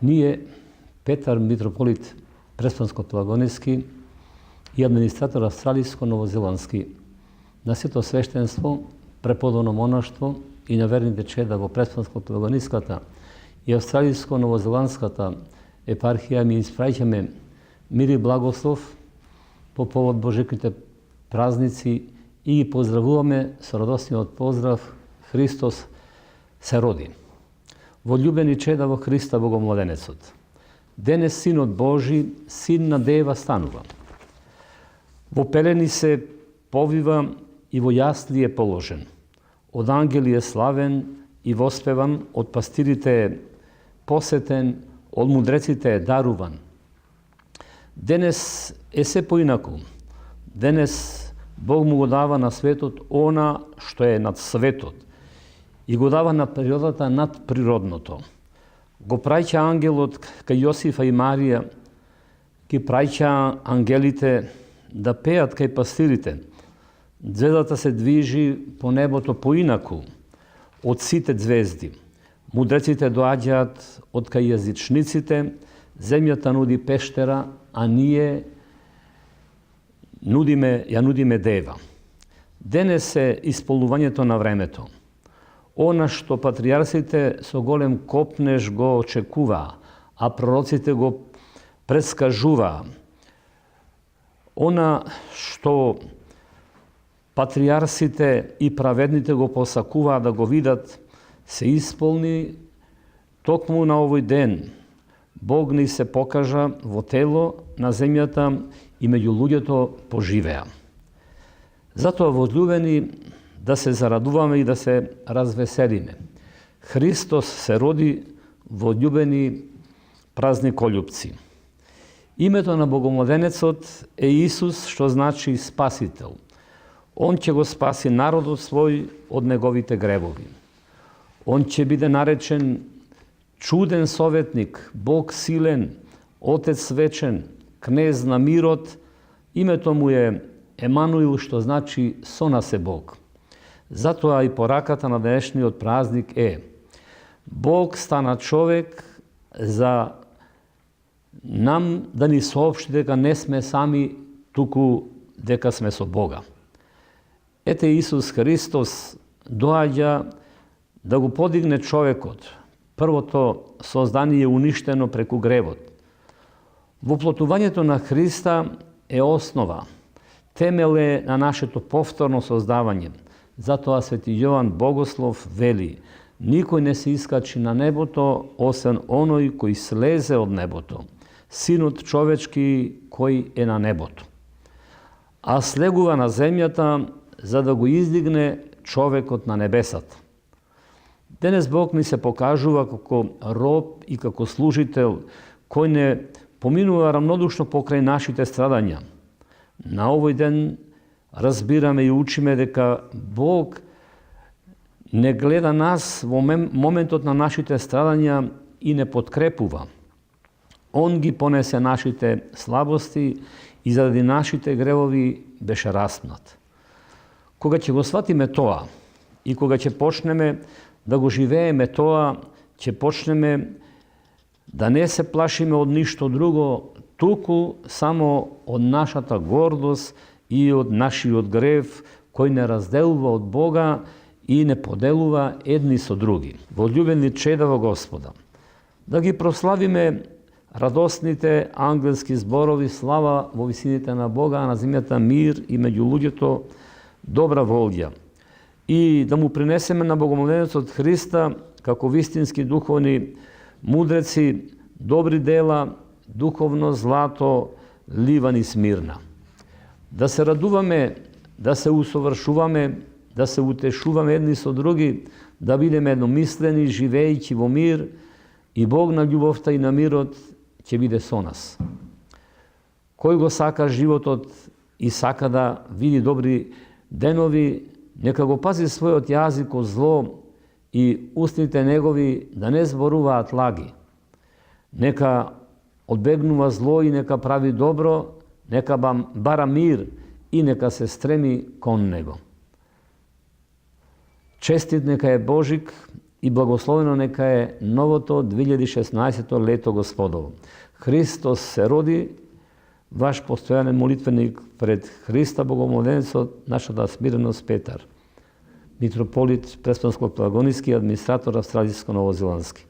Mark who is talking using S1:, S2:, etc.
S1: Nije Petar, mitropolit Prespansko-Pelagonijski i administrator Australijsko-Novozelandski na sveto sveštenstvo, prepodobno monaštvo и на верните чеда во Преспанско-Пелогониската и Австралийско-Новозеландската епархија ми испраќаме мир и благослов по повод Божиките празници и ги поздравуваме со радосниот поздрав Христос се роди. Возљубени чеда во Христа Богомладенецот. Денес Синот Божи, Син на Дева станува. Во пелени се повива и во јасли е положен. Од ангели е славен и воспеван, од пастирите е посетен, од мудреците е даруван. Денес е се поинаку. Денес Бог му го дава на светот она што е над светот и го дава на природата над природното. Го праќа ангелот кај Јосифа и Марија, ги праќа ангелите да пеат кај пастирите. Звездата се движи по небото поинаку од сите звезди. Мудреците доаѓаат од кај јазичниците, земјата нуди пештера, а ние ја нудиме дева. Денес е исполнувањето на времето. Она што патријарсите со голем копнеж го очекуваа, а пророците го предскажуваа. Она што патријарсите и праведните го посакуваа да го видат, се исполни токму на овој ден. Бог ни се покажа во тело на земјата и меѓу луѓето поживеа. Затоа, возљубени, да се зарадуваме и да се развеселиме. Христос се роди, возљубени празникољупци. Името на Богомладенецот е Исус, што значи Спасител. Он ќе го спаси народот свој од неговите гревови. Он ќе биде наречен чуден советник, Бог силен, Отец вечен, кнез на мирот. Името му е Емануил, што значи со нас е Бог. Затоа и пораката на денешниот празник е: Бог стана човек за нам да ни соопшти дека не сме сами, туку дека сме со Бога. Ете Исус Христос доаѓа да го подигне човекот, првото создание уништено преку гревот. Воплотувањето на Христа е основа, темел е на нашето повторно создавање. Затоа свети Јован Богослов вели: никој не се искачи на небото, освен оној кој слезе од небото, Синот човечки кој е на небото. А слегува на земјата за да го издигне човекот на небесата. Денес Бог ни се покажува како роб и како служител кој не поминува рамнодушно покрај нашите страдања. На овој ден разбираме и учиме дека Бог не гледа нас во моментот на нашите страдања и не подкрепува. Он ги понесе нашите слабости и заради нашите гревови беше распнат. Кога ќе го сватиме тоа и кога ќе почнеме да го живееме тоа, ќе почнеме да не се плашиме од ништо друго, туку само од нашата гордост и од нашиот грев, кој не разделува од Бога и не поделува едни со други. Возљубени чеда во Господа, да ги прославиме радосните ангелски зборови: слава во висините на Бога, а на земјата мир и меѓу луѓето добра волја. И да му принесеме на Богомладенецот Христа како вистински духовни мудреци добри дела, духовно злато, ливан и смирна. Да се радуваме, да се усовршуваме, да се утешуваме едни со други, да бидеме едномислени, живејќи во мир, и Бог на љубовта и на мирот ќе биде со нас. Кој го сака животот и сака да види добри денови, нека го пази својот јазик од зло и устните негови да не зборуваат лаги. Нека одбегнува зло и нека прави добро, нека бара мир и нека се стреми кон него. Честит нека е Божик и благословено нека е новото 2016 лето Господово. Христос се роди, ваш постоянен молитвеник пред Христа Богомолденецот, нашата смиреност Петар, митрополит Преспанско-Пелагонijski, администратор австралийско-новозеландски.